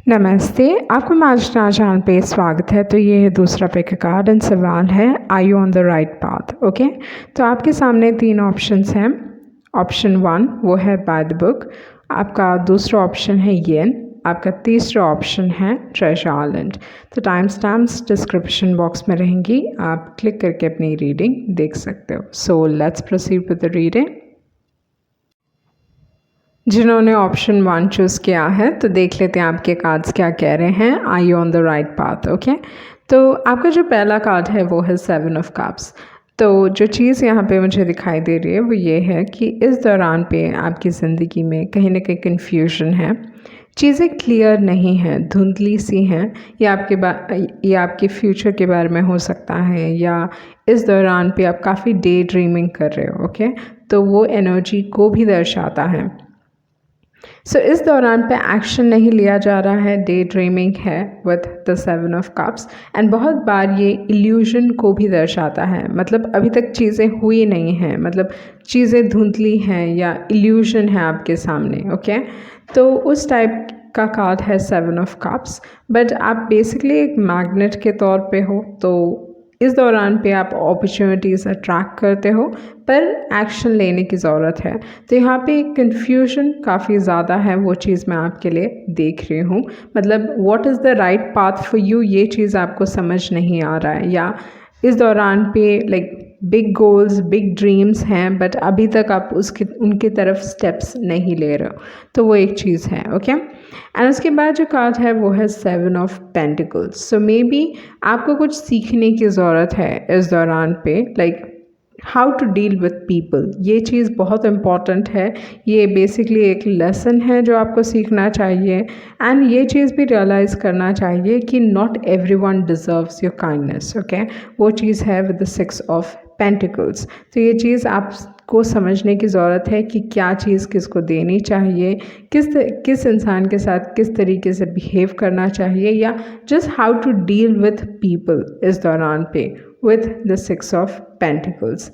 नमस्ते, आपका मार्जना चैनल पे स्वागत है। तो ये है दूसरा पिक कार्ड एंड सवाल है, are you on the right path? Okay, तो आपके सामने 3 ऑप्शंस हैं। ऑप्शन 1 वो है बाय द बुक, आपका दूसरा ऑप्शन है येन, आपका तीसरा ऑप्शन है ट्रेजर आइलैंड। तो टाइम स्टैम्प्स डिस्क्रिप्शन बॉक्स में रहेंगी, आप क्लिक करके अपनी रीडिंग देख सकते हो। So let's proceed with the reading. जिन्होंने ऑप्शन 1 चूज़ किया है तो देख लेते हैं आपके कार्ड्स क्या कह रहे हैं। Are you on the right path? Okay, तो आपका जो पहला कार्ड है वो है 7 ऑफ कप्स। तो जो चीज़ यहाँ पे मुझे दिखाई दे रही है वो ये है कि इस दौरान पे आपकी ज़िंदगी में कहीं ना कहीं कन्फ्यूजन है, चीज़ें क्लियर नहीं हैं, धुंधली सी हैं। ये आपके फ्यूचर के बारे में हो सकता है, या इस दौरान पे आप काफ़ी डे ड्रीमिंग कर रहे हो। ओके, तो वो एनर्जी को भी दर्शाता है। सो इस दौरान पे एक्शन नहीं लिया जा रहा है, डे ड्रीमिंग है with the 7 of cups. And बहुत बार ये इल्यूजन को भी दर्शाता है, मतलब अभी तक चीज़ें हुई नहीं हैं, मतलब चीज़ें धुंधली हैं या इल्यूजन है आपके सामने। ओके, तो उस टाइप का कार्ड है 7 ऑफ कप्स। बट आप बेसिकली एक मैग्नेट के तौर पे हो, तो इस दौरान पे आप अपॉर्चुनिटीज़ अट्रैक्ट करते हो, पर एक्शन लेने की ज़रूरत है। तो यहाँ पे कन्फ्यूजन काफ़ी ज़्यादा है, वो चीज़ मैं आपके लिए देख रही हूँ। मतलब what is the right path for you, ये चीज़ आपको समझ नहीं आ रहा है, या इस दौरान पे like big goals, big dreams हैं, बट अभी तक आप उनकी तरफ स्टेप्स नहीं ले रहे हो। तो वो एक चीज़ है। ओके, एंड उसके बाद जो कार्ड है वो है 7 of pentacles. So may be आपको कुछ सीखने की ज़रूरत है इस दौरान पे, like how to deal with people. ये चीज़ बहुत इम्पॉर्टेंट है, ये बेसिकली एक लेसन है जो आपको सीखना चाहिए। एंड ये चीज़ भी रियलाइज़ करना चाहिए कि not everyone deserves your kindness. Okay, वो चीज़ है विद द 6 ऑफ पेंटिकल्स। तो ये चीज़ आपको समझने की ज़रूरत है कि क्या चीज़ किसको देनी चाहिए, किस इंसान के साथ किस तरीके से बिहेव करना चाहिए, या just how to deal with people इस दौरान पे with the 6 of pentacles.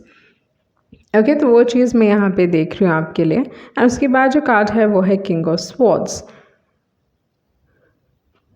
Okay, तो वो चीज़ मैं यहाँ पे देख रही हूँ आपके लिए। और उसके बाद जो कार्ड है वो है king of swords.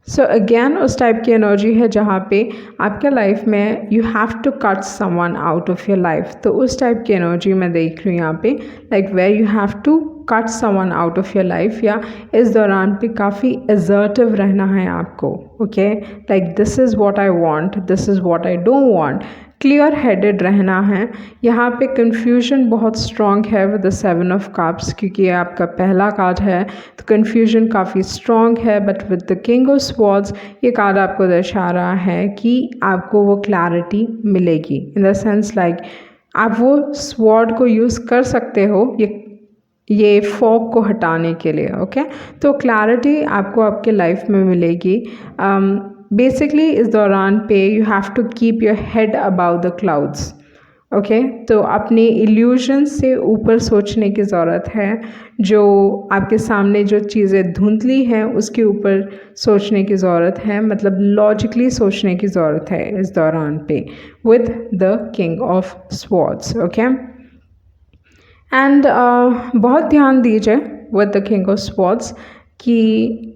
So again उस टाइप की एनर्जी है जहाँ पे आपके लाइफ में you have to cut someone out of your life. तो उस टाइप की एनर्जी मैं देख रही हूँ यहाँ पे, like where you have to cut someone out of your life, या इस दौरान पे काफ़ी असर्टिव रहना है आपको। Okay, like this is what I want, this is what I don't want, clear headed रहना है। यहाँ पे कन्फ्यूजन बहुत स्ट्रॉन्ग है विद द 7 ऑफ कप्स, क्योंकि ये आपका पहला कार्ड है, तो कन्फ्यूजन काफ़ी स्ट्रॉन्ग है। But with the king of swords ये कार्ड आपको दर्शा रहा है कि आपको वो क्लैरिटी मिलेगी, इन द सेंस लाइक आप वो स्वॉर्ड को यूज़ कर सकते हो ये फॉग को हटाने के लिए। ओके, तो क्लैरिटी आपको आपके लाइफ में मिलेगी। बेसिकली इस दौरान पे you have to keep your head above the clouds. Okay, तो अपने इल्यूजन से ऊपर सोचने की ज़रूरत है। जो आपके सामने जो चीज़ें धुंधली हैं उसके ऊपर सोचने की ज़रूरत है, मतलब लॉजिकली सोचने की ज़रूरत है इस दौरान पे with the king of swords. Okay, and बहुत ध्यान दीजिए with the king of swords कि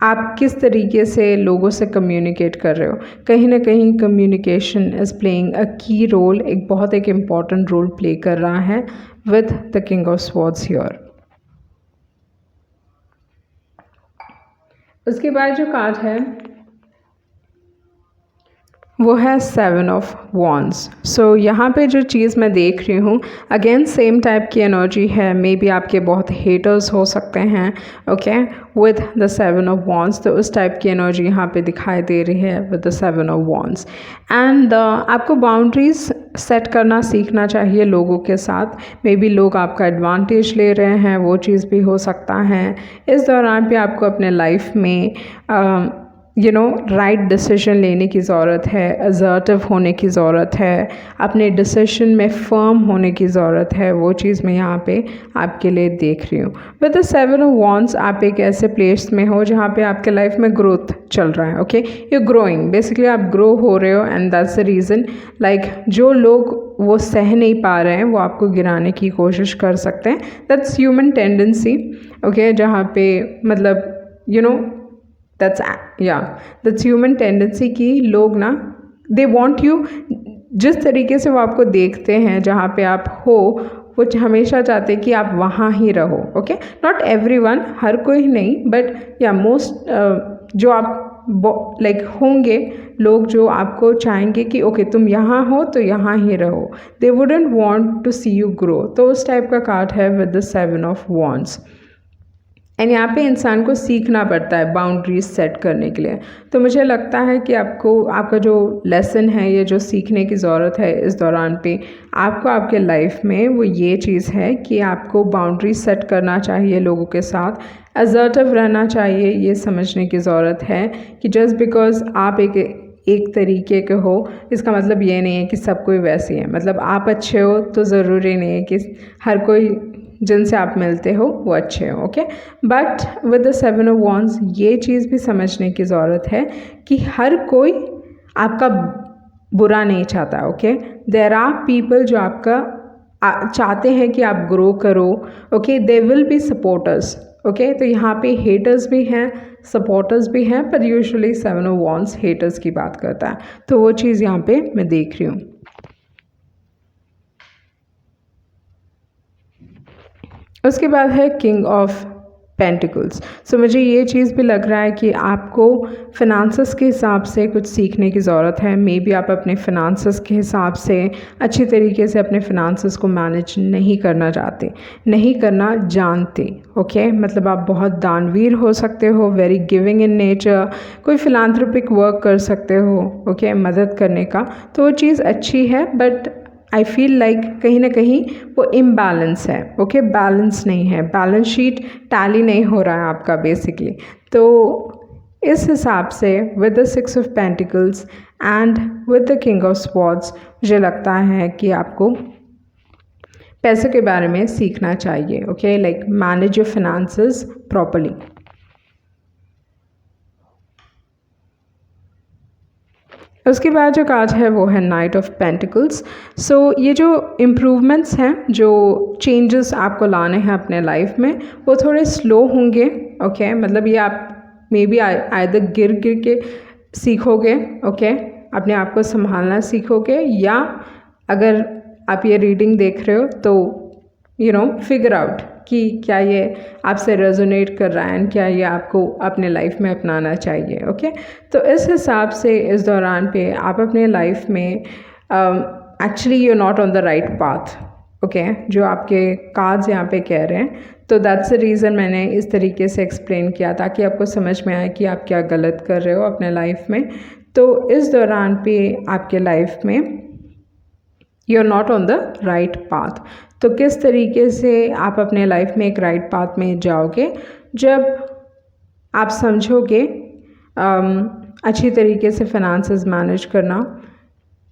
आप किस तरीके से लोगों से कम्युनिकेट कर रहे हो। कहीं ना कहीं कम्युनिकेशन इज़ प्लेइंग अ की रोल, एक इम्पॉर्टेंट रोल प्ले कर रहा है with the king of swords here. उसके बाद जो कार्ड है वो है 7 ऑफ वॉन्ड्स। सो यहाँ पे जो चीज़ मैं देख रही हूँ, अगेन सेम टाइप की एनर्जी है। मे बी आपके बहुत हेटर्स हो सकते हैं। Okay, with the 7 of wands, तो उस टाइप की एनर्जी यहाँ पे दिखाई दे रही है with the 7 of wands. And आपको बाउंड्रीज सेट करना सीखना चाहिए लोगों के साथ। मे बी लोग आपका एडवांटेज ले रहे हैं, वो चीज़ भी हो सकता है। इस दौरान पे आपको अपने लाइफ में राइट डिसीजन लेने की ज़रूरत है, असर्टिव होने की ज़रूरत है, अपने डिसीजन में फर्म होने की ज़रूरत है। वो चीज़ मैं यहाँ पे आपके लिए देख रही हूँ। विद द 7 ऑफ वॉन्ड्स आप एक ऐसे प्लेस में हो जहाँ पे आपके लाइफ में ग्रोथ चल रहा है। ओके, यू ग्रोइंग, बेसिकली आप ग्रो हो रहे हो, and that's the reason like जो लोग वो सह नहीं पा रहे हैं वो आपको गिराने की कोशिश कर सकते हैं। That's human tendency. ओके, जहाँ पे मतलब दैट्स ह्यूमन टेंडेंसी कि लोग ना दे वॉन्ट यू, जिस तरीके से वो आपको देखते हैं जहाँ पे आप हो, वो हमेशा चाहते हैं कि आप वहाँ ही रहो। ओके, नॉट एवरीवन, हर कोई नहीं, बट या मोस्ट जो आप लाइक होंगे लोग जो आपको चाहेंगे कि ओके तुम यहाँ हो तो यहाँ ही रहो। They wouldn't want to see you grow. तो उस टाइप का कार्ड है with the 7 of wands. And यहाँ पे इंसान को सीखना पड़ता है बाउंड्रीज सेट करने के लिए। तो मुझे लगता है कि आपका जो लेसन है, ये जो सीखने की ज़रूरत है इस दौरान पे आपको आपके लाइफ में, वो ये चीज़ है कि आपको बाउंड्रीज सेट करना चाहिए लोगों के साथ, असर्टिव रहना चाहिए। ये समझने की ज़रूरत है कि जस्ट बिकॉज आप एक तरीके के हो, इसका मतलब ये नहीं है कि सब कोई वैसे है। मतलब आप अच्छे हो तो ज़रूरी नहीं है कि हर कोई जिनसे आप मिलते हो वो अच्छे हो। Okay, but with the 7 of wands ये चीज़ भी समझने की ज़रूरत है कि हर कोई आपका बुरा नहीं चाहता। ओके, देयर आर पीपल जो आपका चाहते हैं कि आप ग्रो करो। Okay, they will be supporters. Okay, तो यहाँ पे हेटर्स भी हैं, सपोर्टर्स भी हैं, पर यूजुअली 7 ऑफ वॉन्ड्स हेटर्स की बात करता है। तो वो चीज़ यहाँ पे मैं देख रही हूँ। उसके बाद है किंग ऑफ पेंटिकल्स। सो मुझे ये चीज़ भी लग रहा है कि आपको फिनांसेस के हिसाब से कुछ सीखने की ज़रूरत है। मे बी आप अपने फिनांसेस के हिसाब से अच्छी तरीके से अपने फिनांसेस को मैनेज नहीं करना चाहते, नहीं करना जानते। ओके, मतलब आप बहुत दानवीर हो सकते हो, वेरी गिविंग इन नेचर, कोई फिलांथ्रोपिक वर्क कर सकते हो। ओके, मदद करने का, तो वो चीज़ अच्छी है, बट आई फील लाइक कहीं ना कहीं वो इम्बैलेंस है। ओके, बैलेंस नहीं है, बैलेंस शीट टैली नहीं हो रहा है आपका बेसिकली। तो इस हिसाब से with the 6 of pentacles and with the king of swords मुझे लगता है कि आपको पैसे के बारे में सीखना चाहिए। Okay, like manage your finances properly. उसके बाद जो कार्ड है वो है नाइट ऑफ पेंटिकल्स। सो ये जो इम्प्रूवमेंट्स हैं, जो चेंजेस आपको लाने हैं अपने लाइफ में, वो थोड़े स्लो होंगे। ओके, मतलब ये आप मे बी आइदर गिर के सीखोगे। ओके, अपने आप को संभालना सीखोगे, या अगर आप ये रीडिंग देख रहे हो तो फिगर आउट कि क्या ये आपसे रेजोनेट कर रहा है एंड क्या ये आपको अपने लाइफ में अपनाना चाहिए। ओके, तो इस हिसाब से इस दौरान पे आप अपने लाइफ में actually you not on the right path. Okay, जो आपके कार्ड्स यहाँ पे कह रहे हैं, तो दैट्स द रीज़न मैंने इस तरीके से एक्सप्लेन किया ताकि आपको समझ में आए कि आप क्या गलत कर रहे हो अपने लाइफ में। तो इस दौरान पे आपके लाइफ में you are not on the right path. तो किस तरीके से आप अपने लाइफ में एक राइट पाथ में जाओगे, जब आप समझोगे अच्छी तरीके से फिनांसेस मैनेज करना,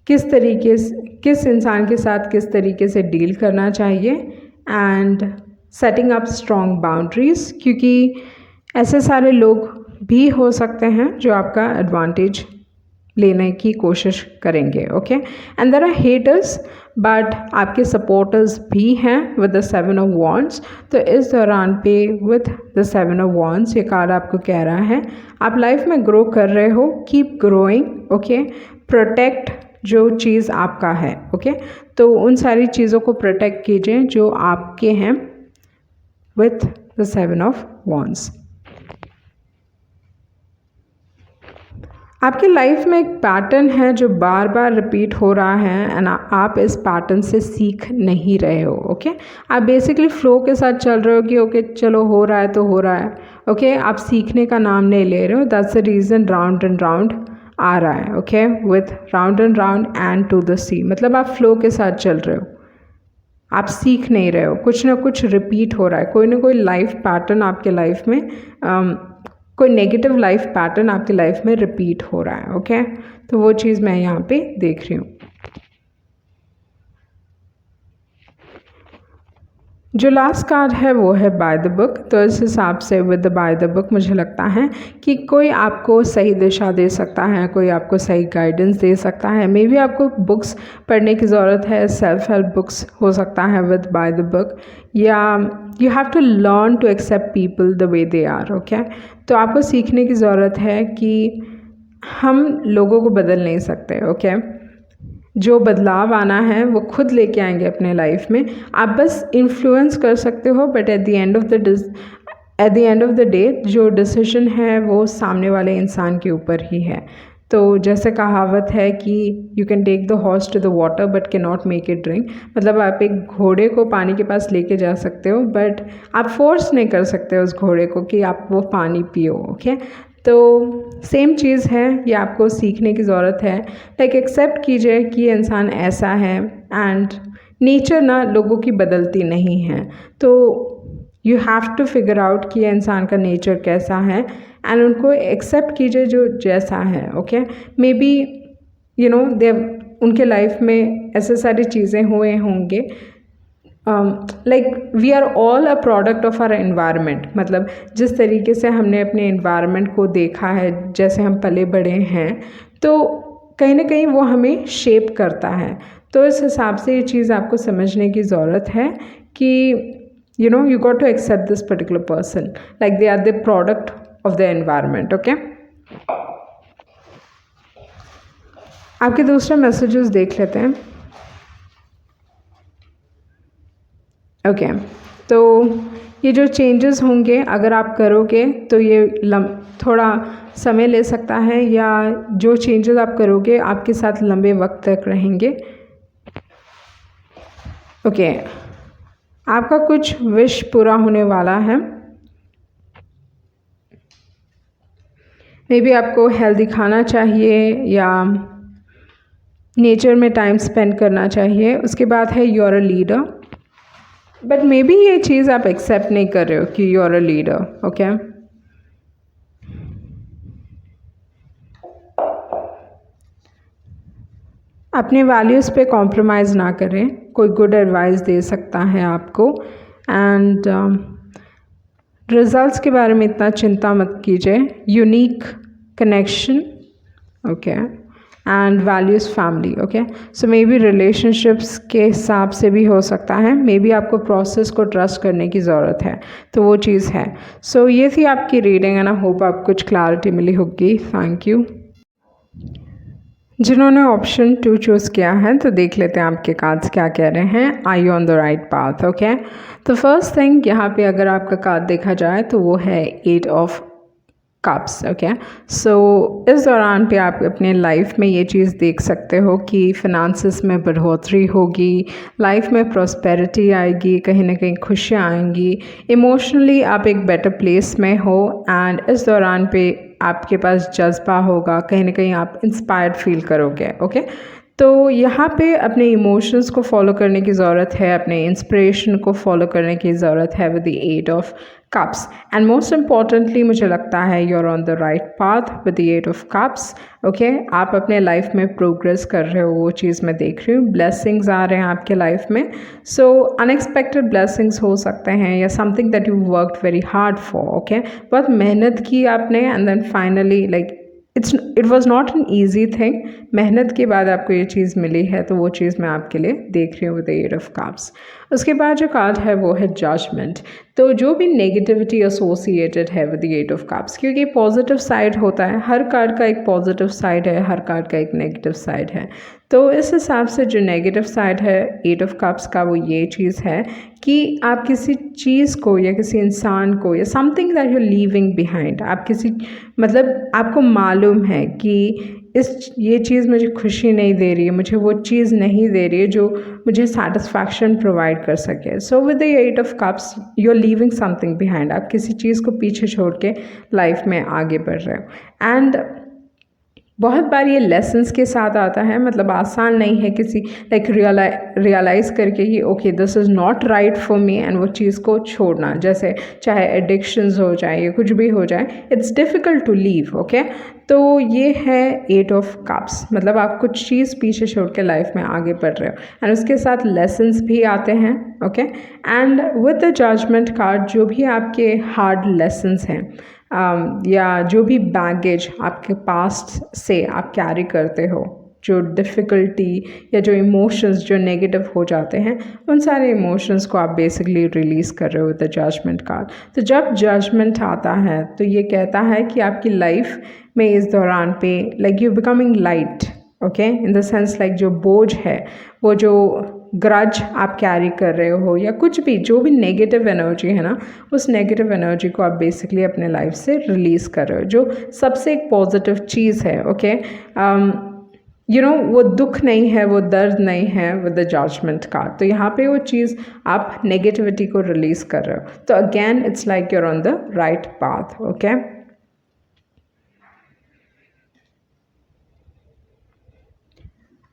किस इंसान के साथ किस तरीके से डील करना चाहिए, and setting up strong boundaries, क्योंकि ऐसे सारे लोग भी हो सकते हैं जो आपका एडवांटेज लेने की कोशिश करेंगे। Okay, and there are haters, but आपके सपोर्टर्स भी हैं विद द 7 ऑफ वॉन्ड्स। तो इस दौरान पे विद द 7 ऑफ वॉन्ड्स ये कार्ड आपको कह रहा है आप लाइफ में ग्रो कर रहे हो, कीप ग्रोइंग। ओके, प्रोटेक्ट जो चीज़ आपका है। ओके, तो उन सारी चीज़ों को प्रोटेक्ट कीजिए जो आपके हैं विथ द 7 ऑफ वॉन्ड्स। आपकी लाइफ में एक पैटर्न है जो बार बार रिपीट हो रहा है एंड आप इस पैटर्न से सीख नहीं रहे हो। ओके, आप बेसिकली फ्लो के साथ चल रहे हो कि ओके चलो हो रहा है तो हो रहा है। ओके, आप सीखने का नाम नहीं ले रहे हो। That's the reason round and round आ रहा है। Okay, with round and round and to the sea, मतलब आप फ्लो के साथ चल रहे हो, आप सीख नहीं रहे हो, कुछ ना कुछ रिपीट हो रहा है, कोई ना कोई लाइफ पैटर्न आपके लाइफ में कोई नेगेटिव लाइफ पैटर्न आपकी लाइफ में रिपीट हो रहा है। ओके, तो वो चीज़ मैं यहाँ पे देख रही हूँ। जो लास्ट कार्ड है वो है बाय द बुक। तो इस हिसाब से with the by the book मुझे लगता है कि कोई आपको सही दिशा दे सकता है, कोई आपको सही गाइडेंस दे सकता है। मे बी आपको बुक्स पढ़ने की ज़रूरत है, सेल्फ हेल्प बुक्स हो सकता है विद बाय द बुक, या you have to learn to accept people the way they are. Okay, तो आपको सीखने की ज़रूरत है कि हम लोगों को बदल नहीं सकते। ओके, जो बदलाव आना है वो खुद लेके आएंगे अपने लाइफ में, आप बस इन्फ्लुएंस कर सकते हो, but at the end of the day जो डिसीजन है वो सामने वाले इंसान के ऊपर ही है। तो जैसे कहावत है कि you can take the horse to the water but can not make it drink, मतलब आप एक घोड़े को पानी के पास लेके जा सकते हो बट आप फोर्स नहीं कर सकते उस घोड़े को कि आप वो पानी पियो। ओके, तो सेम चीज़ है, ये आपको सीखने की ज़रूरत है। लाइक एक्सेप्ट कीजिए कि ये इंसान ऐसा है, एंड नेचर ना लोगों की बदलती नहीं है, तो you have to figure out कि ये इंसान का नेचर कैसा है एंड उनको एक्सेप्ट कीजिए जो जैसा है। Okay, maybe you know they उनके लाइफ में ऐसे सारी चीज़ें हुए होंगे, like we are all a product of our environment, मतलब जिस तरीके से हमने अपने एनवायरनमेंट को देखा है, जैसे हम पले बड़े हैं, तो कहीं ना कहीं वो हमें शेप करता है। तो इस हिसाब से ये चीज़ आपको समझने की ज़रूरत है कि you know you got to accept this particular person like they are the product of the environment. Okay, आपके दूसरे मैसेजेस देख लेते हैं। ओके, तो ये जो चेंजेस होंगे अगर आप करोगे तो ये थोड़ा समय ले सकता है, या जो चेंजेस आप करोगे आपके साथ लंबे वक्त तक रहेंगे। ओके, आपका कुछ विश पूरा होने वाला है। मे बी आपको हेल्दी खाना चाहिए या नेचर में टाइम स्पेंड करना चाहिए। उसके बाद है you are a leader, but may be ये चीज़ आप एक्सेप्ट नहीं कर रहे हो कि you are a leader. Okay, अपने वैल्यूज़ पे कॉम्प्रोमाइज़ ना करें, कोई गुड एडवाइस दे सकता है आपको, एंड रिजल्ट्स के बारे में इतना चिंता मत कीजिए। Unique connection, okay, and values family. Okay, so may B relationships के हिसाब से भी हो सकता है, मे बी आपको प्रोसेस को ट्रस्ट करने की ज़रूरत है, तो वो चीज़ है। सो ये थी आपकी रीडिंग एंड आई होप आपको कुछ क्लैरिटी मिली होगी। Thank you. जिन्होंने ऑप्शन 2 चूज़ किया है तो देख लेते हैं आपके कार्ड्स क्या कह रहे हैं। Are you on the right path? Okay, तो फर्स्ट थिंग यहाँ पे अगर आपका कार्ड देखा जाए तो वो है 8 ऑफ कप्स। ओके, सो इस दौरान पे आप अपने लाइफ में ये चीज़ देख सकते हो कि फिनांसिस में बढ़ोतरी होगी, लाइफ में प्रॉस्पेरिटी आएगी, कहीं ना कहीं खुशियाँ आएंगी, इमोशनली आप एक बेटर प्लेस में हो, एंड इस दौरान पे आपके पास जज्बा होगा, कहीं ना कहीं आप इंस्पायर्ड फील करोगे। ओके, तो यहाँ पे अपने इमोशंस को फॉलो करने की ज़रूरत है, अपने इंस्पिरेशन को फॉलो करने की ज़रूरत है with the 8 of cups, and most importantly मुझे लगता है you are on the right path with the 8 of cups. Okay, आप अपने लाइफ में प्रोग्रेस कर रहे हो, वो चीज़ मैं देख रही हूँ। ब्लेसिंग्स आ रहे हैं आपके लाइफ में, सो अनएक्सपेक्टेड ब्लेसिंग्स हो सकते हैं, या something that you worked very hard for. Okay, बहुत मेहनत की आपने, and then finally like it was not an easy thing, मेहनत के बाद आपको ये चीज़ मिली है, तो वो चीज़ मैं आपके लिए देख रही हूँ विद द 8 ऑफ कप्स। उसके बाद जो कार्ड है वो है जजमेंट। तो जो भी नेगेटिविटी एसोसिएटेड है विद द 8 ऑफ कप्स, क्योंकि पॉजिटिव साइड होता है, हर कार्ड का एक पॉजिटिव साइड है, हर कार्ड का एक नेगेटिव साइड है। तो इस हिसाब से जो नेगेटिव साइड है 8 ऑफ कप्स का वो ये चीज़ है कि आप किसी चीज़ को या किसी इंसान को या something that you leaving behind, आप किसी मतलब आपको मालूम है कि ये चीज़ मुझे खुशी नहीं दे रही है, मुझे वो चीज़ नहीं दे रही है जो मुझे सेटिस्फैक्शन प्रोवाइड कर सके। So with the 8 of cups you are leaving something behind, आप किसी चीज़ को पीछे छोड़ के लाइफ में आगे बढ़ रहे हो, एंड बहुत बार ये लेसन्स के साथ आता है, मतलब आसान नहीं है किसी लाइक रियलाइज़ करके कि okay this is not right for me and वो चीज़ को छोड़ना, जैसे चाहे एडिक्शंस हो जाए या कुछ भी हो जाए, it's difficult to leave. Okay, तो ये है 8 ऑफ कप्स, मतलब आप कुछ चीज़ पीछे छोड़ के लाइफ में आगे बढ़ रहे हो एंड उसके साथ लेसन्स भी आते हैं। Okay, and with the judgement card जो भी आपके हार्ड लेसन्स हैं या जो भी बैगेज आपके पास्ट से आप कैरी करते हो, जो डिफ़िकल्टी या जो इमोशंस जो नेगेटिव हो जाते हैं, उन सारे इमोशंस को आप बेसिकली रिलीज़ कर रहे हो विद द जजमेंट कार्ड। तो जब जजमेंट आता है तो ये कहता है कि आपकी लाइफ में इस दौरान पे like you becoming light. Okay, in the sense like जो बोझ है, वो जो ग्रज आप कैरी कर रहे हो या कुछ भी जो भी नेगेटिव एनर्जी है ना, उस नेगेटिव एनर्जी को आप बेसिकली अपने लाइफ से रिलीज़ कर रहे हो, जो सबसे एक पॉजिटिव चीज़ है। ओके, वो दुख नहीं है, वो दर्द नहीं है विद द जजमेंट कार्ड। तो यहाँ पे वो चीज़ आप नेगेटिविटी को रिलीज़ कर रहे हो। तो again it's like you're on the right path. Okay,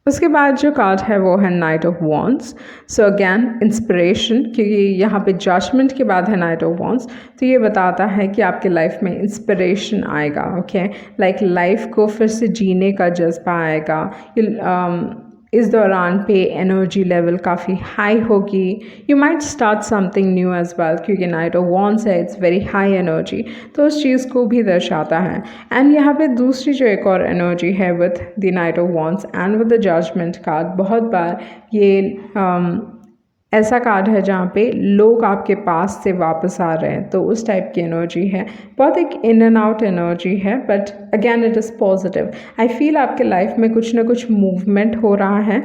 उसके बाद जो कार्ड है वो है night of wands. So again inspiration, क्योंकि यहाँ पे जजमेंट के बाद है नाइट ऑफ वॉन्ड्स, तो ये बताता है कि आपके लाइफ में इंस्पिरेशन आएगा। ओके, लाइक लाइफ को फिर से जीने का जज्बा आएगा। इस दौरान पे एनर्जी लेवल काफ़ी हाई होगी। You might start something new age well, क्योंकि नाइट ऑफ वॉन्ड्स है, इट्स वेरी हाई एनर्जी, तो उस चीज़ को भी दर्शाता है। एंड यहाँ पे दूसरी जो एक और एनर्जी है with the knight of wands and with the judgement card, बहुत बार ये ऐसा कार्ड है जहाँ पे लोग आपके पास से वापस आ रहे हैं, तो उस टाइप की एनर्जी है। बहुत एक इन एंड आउट एनर्जी है, but again it is positive. I feel आपके लाइफ में कुछ ना कुछ मूवमेंट हो रहा है।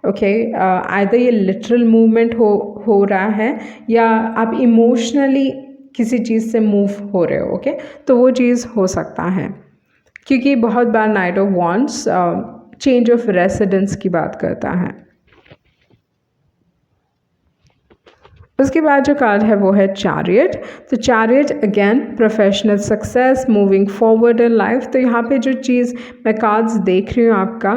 ओके, आइदर ये लिटरल मूवमेंट हो रहा है या आप इमोशनली किसी चीज़ से मूव हो रहे हो। ओके, तो वो चीज़ हो सकता है, क्योंकि बहुत बार knight of wands change of residence की बात करता है। उसके बाद जो कार्ड है वो है चैरियट। तो chariot again professional success, moving forward in life. तो यहाँ पे जो चीज़ मैं कार्ड्स देख रही हूँ आपका,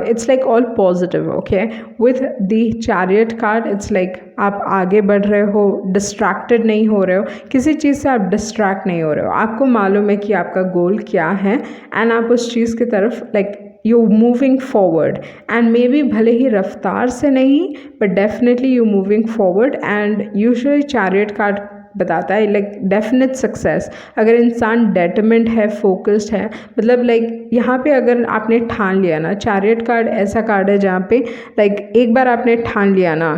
it's like all positive. Okay, with the chariot card it's like आप आगे बढ़ रहे हो, डिस्ट्रैक्टेड नहीं हो रहे हो, किसी चीज़ से आप डिस्ट्रैक्ट नहीं हो रहे हो, आपको मालूम है कि आपका गोल क्या है एंड आप उस चीज़ की तरफ like you moving forward. And may be भले ही रफ्तार से नहीं, but definitely you moving forward. And usually chariot card बताता है लाइक डेफिनेट सक्सेस। अगर इंसान डेटरमेंट है, फोकस्ड है, मतलब लाइक यहाँ पे अगर आपने ठान लिया ना, चैरियट कार्ड ऐसा कार्ड है जहाँ पे लाइक एक बार आपने ठान लिया ना,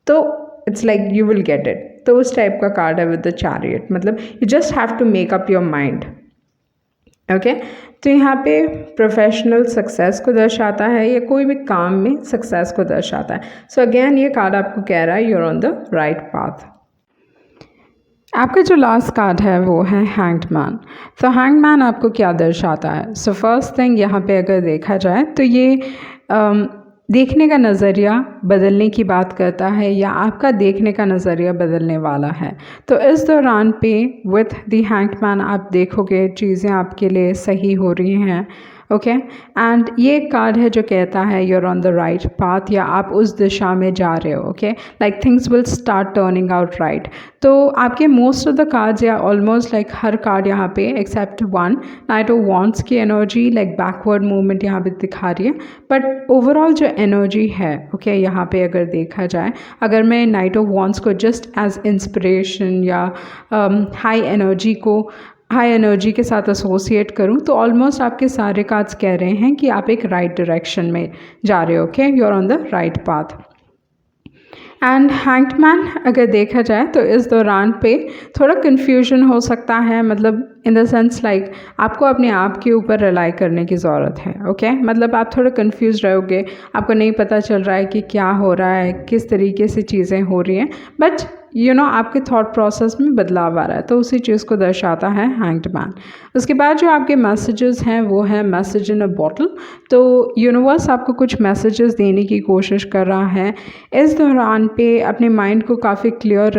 तो it's like you will get it. तो उस टाइप का कार्ड है विद द चैरियट, मतलब you just have to make up your mind. Okay, तो यहाँ पे प्रोफेशनल सक्सेस को दर्शाता है या कोई भी काम में सक्सेस को दर्शाता है। सो अगेन ये कार्ड आपको कह रहा है you're on the right path. आपका जो लास्ट कार्ड है वो है हैंग्ड मैन। तो हैंग्ड मैन आपको क्या दर्शाता है? सो फर्स्ट थिंग यहाँ पे अगर देखा जाए तो ये देखने का नज़रिया बदलने की बात करता है या आपका देखने का नज़रिया बदलने वाला है। तो इस दौरान पे विथ द हैंग्ड मैन आप देखोगे चीज़ें आपके लिए सही हो रही हैं। ओके, एंड ये कार्ड है जो कहता है you're on the right path, या आप उस दिशा में जा रहे हो। Okay, like things will start turning out right. तो आपके मोस्ट ऑफ द कार्ड्स या ऑलमोस्ट लाइक हर कार्ड यहाँ पे except one, night of wands की एनर्जी लाइक बैकवर्ड मूवमेंट यहाँ पे दिखा रही है, बट ओवरऑल जो एनर्जी है ओके यहाँ पे अगर देखा जाए, अगर मैं नाइट ऑफ वॉन्ड्स को जस्ट एज इंस्पिरेशन या हाई एनर्जी के साथ एसोसिएट करूं, तो ऑलमोस्ट आपके सारे कार्ड्स कह रहे हैं कि आप एक राइट डायरेक्शन में जा रहे हो। Okay, you are on the right path. And hanged man अगर देखा जाए तो इस दौरान पे थोड़ा कन्फ्यूजन हो सकता है, मतलब इन द सेंस लाइक आपको अपने आप के ऊपर रिलाई करने की ज़रूरत है। ओके, मतलब आप थोड़ा कन्फ्यूज रहोगे, आपको नहीं पता चल रहा है कि क्या हो रहा है, किस तरीके से चीज़ें हो रही हैं, बट आपके थॉट प्रोसेस में बदलाव आ रहा है, तो उसी चीज़ को दर्शाता है हैंग्ड मैन। उसके बाद जो आपके मैसेजेस हैं वो है मैसेज इन अ बॉटल। तो यूनिवर्स आपको कुछ मैसेजेस देने की कोशिश कर रहा है। इस दौरान पे अपने माइंड को काफ़ी क्लियर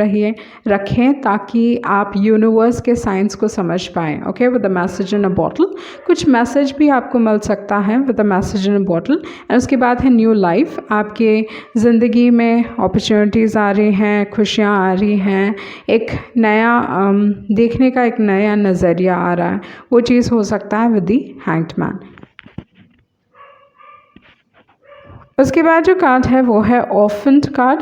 रखें ताकि आप यूनिवर्स के साइंस को समझ पाएँ। Okay, with the message in a bottle कुछ मैसेज भी आपको मिल सकता है with the message in a bottle. And उसके बाद है न्यू लाइफ। आपके ज़िंदगी में अपॉर्चुनिटीज़ आ रही हैं, खुशियाँ आ रही हैं, एक नया देखने का एक नया नज़रिया आ रहा है, वो चीज़ हो सकता है विद द हैंग्ड मैन। उसके बाद जो कार्ड है वो है ऑफेंट कार्ड।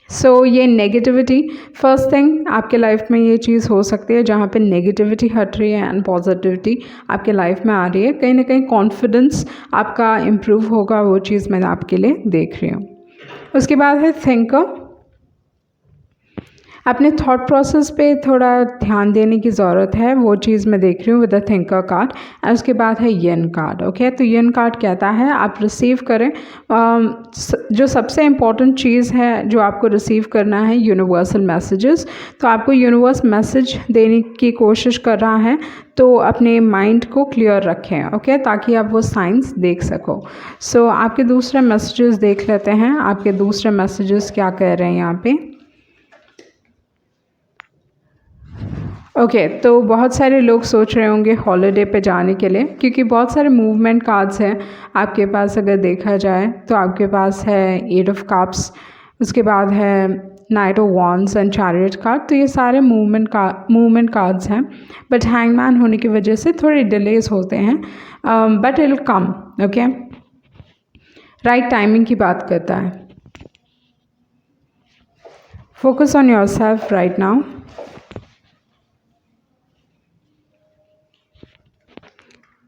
सो ये नेगेटिविटी, फर्स्ट थिंग आपके लाइफ में ये चीज़ हो सकती है जहाँ पे नेगेटिविटी हट रही है एंड पॉजिटिविटी आपके लाइफ में आ रही है। कहीं ना कहीं कॉन्फिडेंस आपका इम्प्रूव होगा, वो चीज़ मैं आपके लिए देख रही हूँ। उसके बाद है थिंकर। अपने थॉट प्रोसेस पे थोड़ा ध्यान देने की ज़रूरत है, वो चीज़ मैं देख रही हूँ with the thinker card. And उसके बाद है येन कार्ड। ओके, तो येन कार्ड कहता है आप रिसीव करें जो सबसे इम्पॉर्टेंट चीज़ है जो आपको रिसीव करना है, यूनिवर्सल मैसेजेस। तो आपको यूनिवर्स मैसेज देने की कोशिश कर रहा है, तो अपने माइंड को क्लियर रखें। ओके, ताकि आप वो साइंस देख सको। सो आपके दूसरे मैसेजेस देख लेते हैं, आपके दूसरे मैसेजेस क्या कह रहे हैं यहाँ पे। ओके, तो बहुत सारे लोग सोच रहे होंगे हॉलिडे पे जाने के लिए, क्योंकि बहुत सारे मूवमेंट कार्ड्स हैं आपके पास। अगर देखा जाए तो आपके पास है 8 ऑफ कप्स, उसके बाद है night of wands and chariot card. तो ये सारे मूवमेंट कार्ड्स हैं, बट हैंगमैन होने की वजह से थोड़े डिलेज होते हैं, but it will come. Okay, right timing की बात करता है। Focus on yourself right now.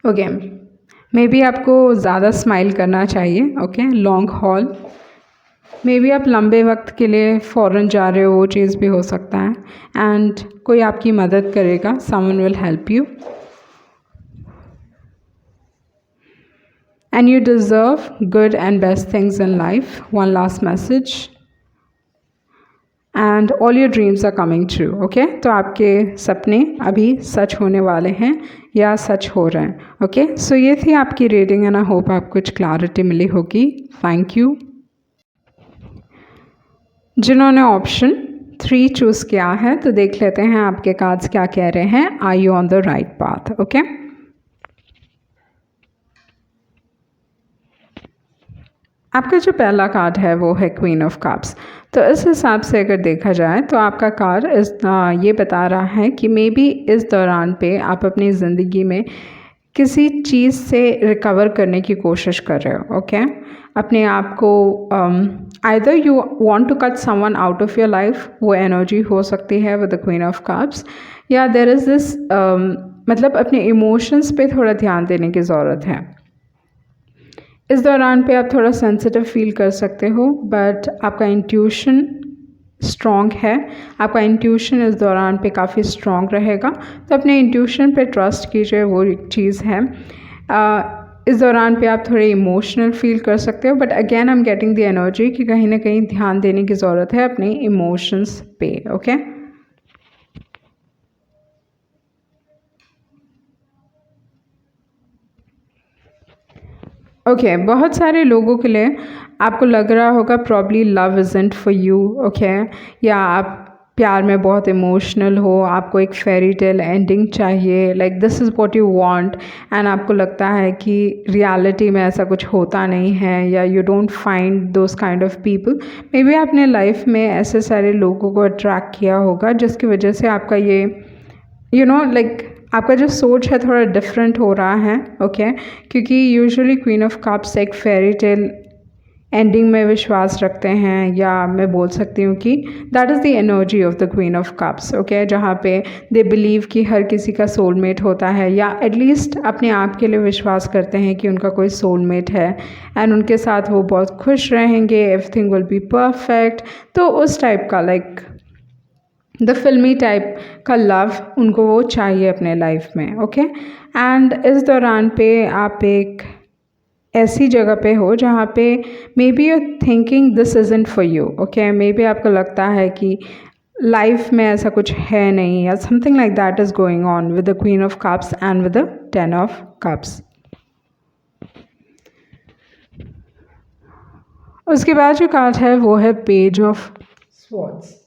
Okay, may be आपको ज़्यादा स्माइल करना चाहिए। Okay, long haul, may be आप लंबे वक्त के लिए फ़ॉरेन जा रहे हो, वो चीज़ भी हो सकता है। एंड कोई आपकी मदद करेगा, someone will help you and you deserve good and best things in life. One last message, and all your dreams are coming true. Okay, तो आपके सपने अभी सच होने वाले हैं या सच हो रहे हैं। ओके, सो ये थी आपकी रीडिंग एंड आई होप आपको कुछ क्लैरिटी मिली होगी। Thank you. जिन्होंने ऑप्शन 3 चूज़ किया है, तो देख लेते हैं आपके कार्ड्स क्या कह रहे हैं। Are you on the right path? Okay, आपका जो पहला कार्ड है वो है क्वीन ऑफ कप्स। तो इस हिसाब से अगर देखा जाए तो आपका कार्ड ये बता रहा है कि मे बी इस दौरान पे आप अपनी ज़िंदगी में किसी चीज़ से रिकवर करने की कोशिश कर रहे हो। ओके, अपने आप को either you want to cut someone out of your life, वो एनर्जी हो सकती है with the queen of cups, या देयर इज़ दिस मतलब अपने इमोशंस पे थोड़ा ध्यान देने की ज़रूरत है। इस दौरान पे आप थोड़ा सेंसिटिव फील कर सकते हो, बट आपका इंट्यूशन स्ट्रॉन्ग है। आपका इंट्यूशन इस दौरान पे काफ़ी स्ट्रॉन्ग रहेगा, तो अपने इंट्यूशन पे ट्रस्ट कीजिए, वो एक चीज़ है। इस दौरान पे आप थोड़े इमोशनल फील कर सकते हो, but again I am getting the energy कि कहीं ना कहीं ध्यान देने की ज़रूरत है अपने इमोशंस पे। ओके, ओके, बहुत सारे लोगों के लिए आपको लग रहा होगा probably love isn't for you. Okay, या आप प्यार में बहुत इमोशनल हो, आपको एक फेरी टेल एंडिंग चाहिए, like this is what you want, and आपको लगता है कि रियलिटी में ऐसा कुछ होता नहीं है, या you don't find those kind of people. May be आपने लाइफ में ऐसे सारे लोगों को अट्रैक्ट किया होगा जिसकी वजह से आपका ये लाइक आपका जो सोच है थोड़ा डिफरेंट हो रहा है। ओके, क्योंकि यूजुअली क्वीन ऑफ कप्स एक फेरी टेल एंडिंग में विश्वास रखते हैं, या मैं बोल सकती हूँ कि that is the energy of the queen of cups. Okay, जहाँ पे दे बिलीव कि हर किसी का सोलमेट होता है, या एटलीस्ट अपने आप के लिए विश्वास करते हैं कि उनका कोई सोलमेट है एंड उनके साथ वो बहुत खुश रहेंगे, एवरीथिंग विल बी परफेक्ट। तो उस टाइप का लाइक द फिल्मी टाइप का लव उनको वो चाहिए अपने लाइफ में। ओके, एंड इस दौरान पे आप एक ऐसी जगह पे हो जहाँ पे may be you thinking this isn't for you, okay, may be आपको लगता है कि लाइफ में ऐसा कुछ है नहीं, या something like that is going on with the queen of cups and with the 10 of cups. उसके बाद जो कार्ड है वो है पेज ऑफ स्वॉर्ड्स।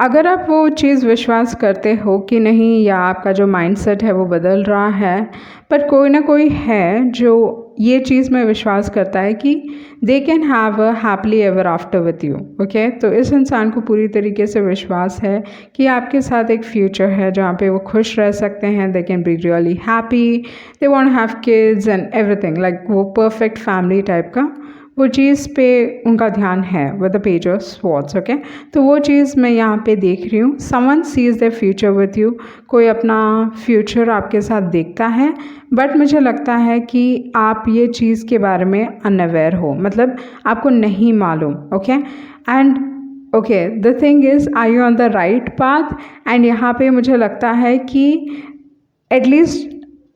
अगर आप वो चीज़ विश्वास करते हो कि नहीं, या आपका जो माइंडसेट है वो बदल रहा है, पर कोई ना कोई है जो ये चीज़ में विश्वास करता है कि they can have a happily ever after with you, okay. तो इस इंसान को पूरी तरीके से विश्वास है कि आपके साथ एक फ्यूचर है जहाँ पे वो खुश रह सकते हैं, they can be really happy, they want have kids and everything, like वो परफेक्ट फैमिली टाइप का वो चीज़ पे उनका ध्यान है with the page of swords, okay. तो वो चीज़ मैं यहाँ पे देख रही हूँ, someone sees the future with you, कोई अपना फ्यूचर आपके साथ देखता है, बट मुझे लगता है कि आप ये चीज़ के बारे में अनअवेयर हो, मतलब आपको नहीं मालूम, okay. And okay, the thing is, are you on the right path? And यहाँ पे मुझे लगता है कि एटलीस्ट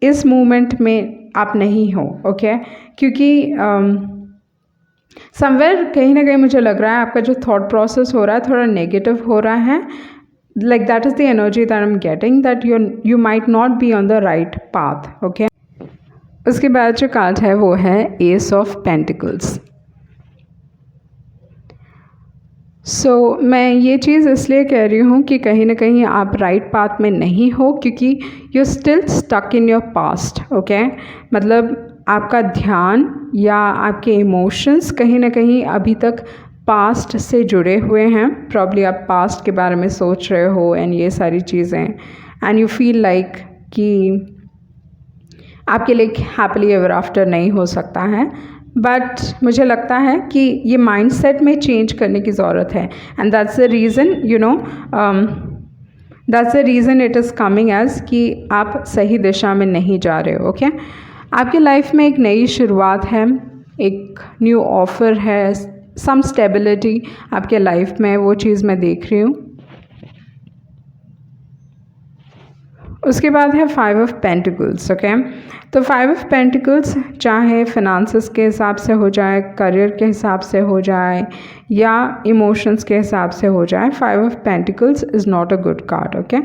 इस मोमेंट में आप नहीं हो, ओके, क्योंकि समवेयर कहीं ना कहीं मुझे लग रहा है आपका जो थॉट प्रोसेस हो रहा है थोड़ा नेगेटिव हो रहा है, like that is the energy that I am getting, that you might not be on the right path, okay. उसके बाद जो कार्ड है वो है एस ऑफ पेंटिकल्स। मैं ये चीज़ इसलिए कह रही हूँ कि कहीं ना कहीं आप राइट पाथ में नहीं हो, क्योंकि you still stuck in your past, okay. मतलब आपका ध्यान या आपके इमोशंस कहीं ना कहीं अभी तक पास्ट से जुड़े हुए हैं। प्रॉब्ली आप पास्ट के बारे में सोच रहे हो एंड ये सारी चीज़ें, एंड यू फील लाइक कि आपके लिए हैप्पीली एवर आफ्टर नहीं हो सकता है, बट मुझे लगता है कि ये माइंडसेट में चेंज करने की ज़रूरत है, and that's the reason, you know, that's the reason it is coming as कि आप सही दिशा में नहीं जा रहे हो, ओके। आपके लाइफ में एक नई शुरुआत है, एक न्यू ऑफ़र है, सम स्टेबिलिटी आपके लाइफ में, वो चीज़ मैं देख रही हूँ। उसके बाद है 5 ऑफ पेंटिकल्स, ओके। तो 5 ऑफ पेंटिकल्स चाहे फिनांसेस के हिसाब से हो जाए, करियर के हिसाब से हो जाए, या इमोशंस के हिसाब से हो जाए, 5 of pentacles is not a good card, okay.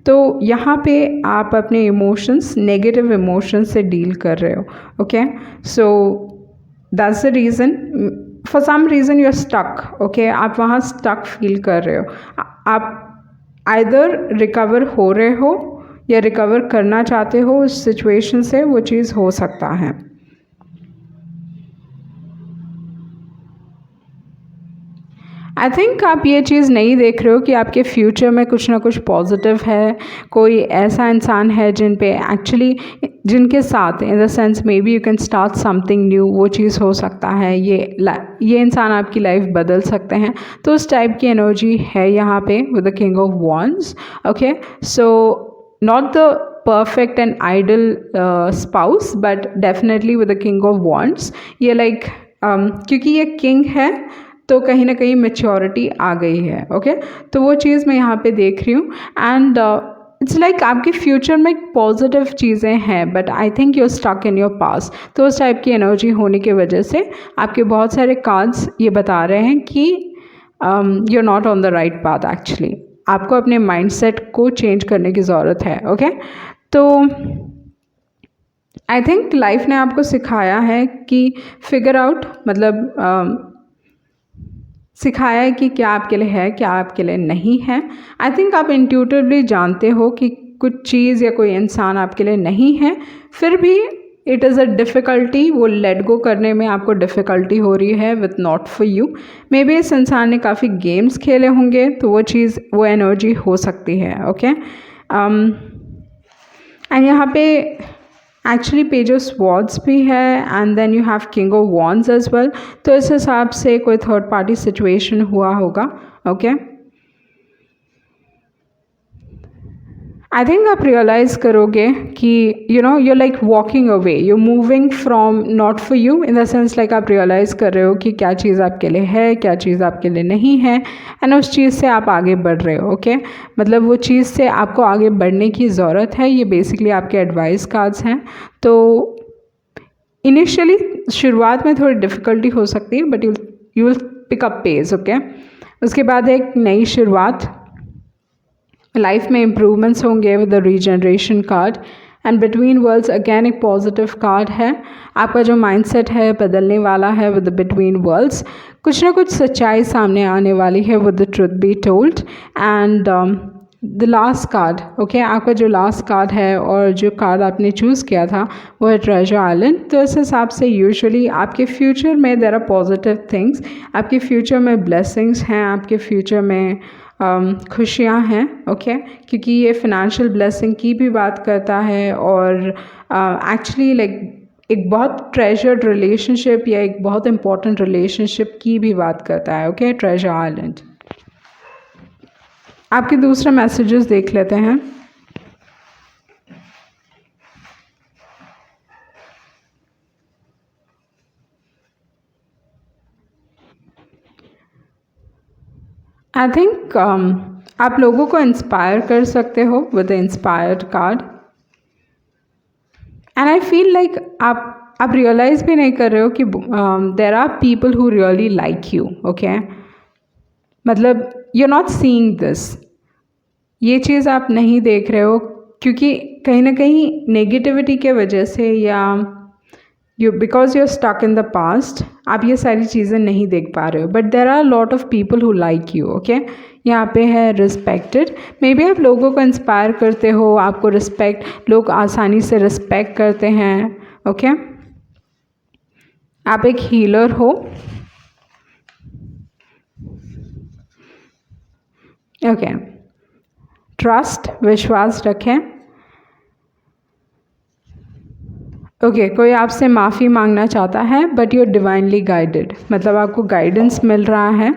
तो यहाँ पे आप अपने इमोशंस, नेगेटिव इमोशंस से डील कर रहे हो, okay. So that's the reason, for some reason you are stuck, okay. आप वहाँ स्टक फील कर रहे हो, आप आइदर रिकवर हो रहे हो या रिकवर करना चाहते हो उस सिचुएशन से, वो चीज़ हो सकता है। आई थिंक आप ये चीज़ नहीं देख रहे हो कि आपके फ्यूचर में कुछ ना कुछ पॉजिटिव है, कोई ऐसा इंसान है जिन पे एक्चुअली, जिनके साथ in the sense may be you can start something new, वो चीज़ हो सकता है, ये इंसान आपकी लाइफ बदल सकते हैं। तो उस टाइप की एनर्जी है यहाँ पे with the king of wands, okay. So not the perfect and ideal spouse, but definitely with the king of wands, ये like क्योंकि ये king है तो कहीं ना कहीं मेच्योरिटी आ गई है, ओके। तो वो चीज़ मैं यहाँ पे देख रही हूँ, एंड इट्स लाइक आपके फ्यूचर में पॉजिटिव चीज़ें हैं, but I think you stuck in your past. तो उस टाइप की एनर्जी होने की वजह से आपके बहुत सारे कार्ड्स ये बता रहे हैं कि you are not on the right path, actually आपको अपने माइंडसेट को चेंज करने की ज़रूरत है, ओके। तो आई थिंक लाइफ ने आपको सिखाया है कि फिगर आउट, मतलब सिखाया है कि क्या आपके लिए है, क्या आपके लिए नहीं है। आई थिंक आप इंट्यूटिवली जानते हो कि कुछ चीज़ या कोई इंसान आपके लिए नहीं है, फिर भी इट इज़ अ डिफ़िकल्टी, वो लेट गो करने में आपको डिफ़िकल्टी हो रही है with not for you. May be इस इंसान ने काफ़ी गेम्स खेले होंगे, तो वो चीज़, वो एनर्जी हो सकती है, ओके। एंड यहाँ पे एक्चुअली पेज ऑफ स्वॉर्ड्स भी है, and then you have king of wands as well. तो इस हिसाब से कोई थर्ड पार्टी सिचुएशन हुआ होगा, ओके। आई थिंक आप रियलाइज़ करोगे कि you're like walking away, you moving from not for you, in the sense like आप रियलाइज़ कर रहे हो कि क्या चीज़ आपके लिए है, क्या चीज़ आपके लिए नहीं है, एंड उस चीज़ से आप आगे बढ़ रहे हो। ओके मतलब वो चीज़ से आपको आगे बढ़ने की ज़रूरत है। ये बेसिकली आपके एडवाइस कार्ड्स हैं। तो इनिशियली शुरुआत में थोड़ी डिफ़िकल्टी हो सकती है, but you will pick up pace. Okay उसके बाद एक नई शुरुआत, लाइफ में इम्प्रूवमेंट्स होंगे with the regeneration card. And between worlds again एक पॉजिटिव कार्ड है। आपका जो माइंडसेट है बदलने वाला है विद द बिटवीन वर्ल्ड्स। कुछ ना कुछ सच्चाई सामने आने वाली है with the truth be told. And the last card, okay आपका जो लास्ट कार्ड है और जो कार्ड आपने चूज़ किया था वो है ट्रेजर आइलैंड। तो इस हिसाब से यूजुअली आपके फ्यूचर में देयर आर पॉजिटिव थिंग्स, आपके फ्यूचर में ब्लेसिंग्स हैं, आपके फ्यूचर में खुशियाँ हैं। ओके क्योंकि ये फिनेंशियल ब्लेसिंग की भी बात करता है और एक्चुअली लाइक एक बहुत ट्रेजर्ड रिलेशनशिप या एक बहुत इंपॉर्टेंट रिलेशनशिप की भी बात करता है। Okay treasure island. आपके दूसरे मैसेजेस देख लेते हैं। आई थिंक आप लोगों को इंस्पायर कर सकते हो with inspired card. And I feel like आप रियलाइज़ भी नहीं कर रहे हो कि there are people who really like you. Okay मतलब you are not seeing this, ये चीज़ आप नहीं देख रहे हो क्योंकि कहीं ना कहीं नेगेटिविटी के वजह से या because you are stuck in the past आप ये सारी चीज़ें नहीं देख पा रहे हो। But there are lot of people who like you. Okay यहाँ पे है रिस्पेक्टेड। मे बी आप लोगों को इंस्पायर करते हो, आपको रिस्पेक्ट, लोग आसानी से रिस्पेक्ट करते हैं। ओके आप एक हीलर हो। ओके ट्रस्ट, विश्वास रखें। ओके कोई आपसे माफ़ी मांगना चाहता है but you are divinely guided, मतलब आपको गाइडेंस मिल रहा है।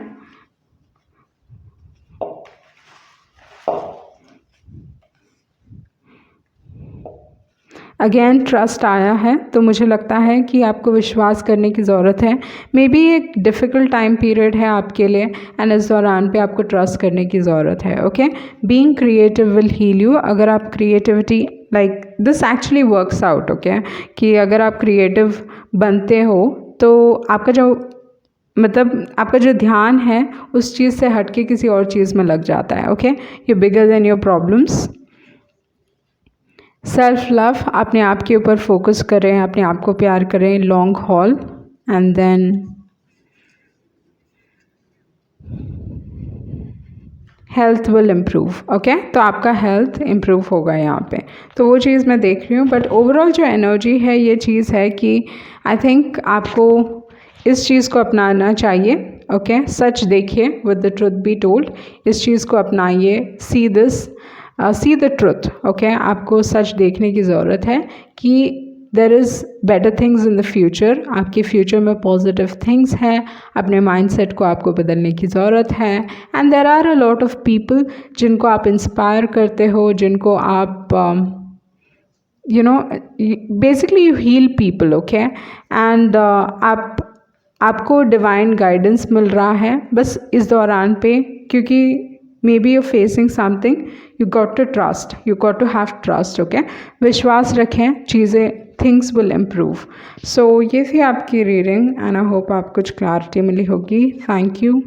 अगेन ट्रस्ट आया है, तो मुझे लगता है कि आपको विश्वास करने की ज़रूरत है। मे बी एक डिफ़िकल्ट टाइम पीरियड है आपके लिए एंड इस दौरान पे आपको ट्रस्ट करने की ज़रूरत है। Okay being creative will heal you. अगर आप creativity like this actually works out. Okay कि अगर आप क्रिएटिव बनते हो तो आपका जो मतलब आपका जो ध्यान है उस चीज़ से हट के किसी और चीज़ में लग जाता है। Okay you bigger than your problems. Self love, अपने आप के ऊपर फोकस करें, अपने आप को प्यार करें, long haul. And then health will improve. Okay तो आपका हेल्थ इम्प्रूव होगा यहाँ पे, तो वो चीज़ मैं देख रही हूँ। बट ओवरऑल जो एनर्जी है ये चीज़ है कि आई थिंक आपको इस चीज़ को अपनाना चाहिए। ओके सच देखिए with the truth be told, इस चीज़ को अपनाइए। See this, see the truth. Okay आपको सच देखने की ज़रूरत है कि there is better things in the future. आपके फ्यूचर में पॉजिटिव थिंग्स हैं, अपने माइंडसेट को आपको बदलने की ज़रूरत है। And there are a lot of people जिनको आप इंस्पायर करते हो, जिनको आप basically you heal people. Okay and आपको डिवाइन गाइडेंस मिल रहा है बस इस दौरान पे, क्योंकि maybe you're facing something, you got to trust, you got to have trust। okay विश्वास रखें, चीज़ें things will improve। so ये थी आपकी रीडिंग एंड आई होप आप कुछ क्लैरिटी मिली होगी। Thank you.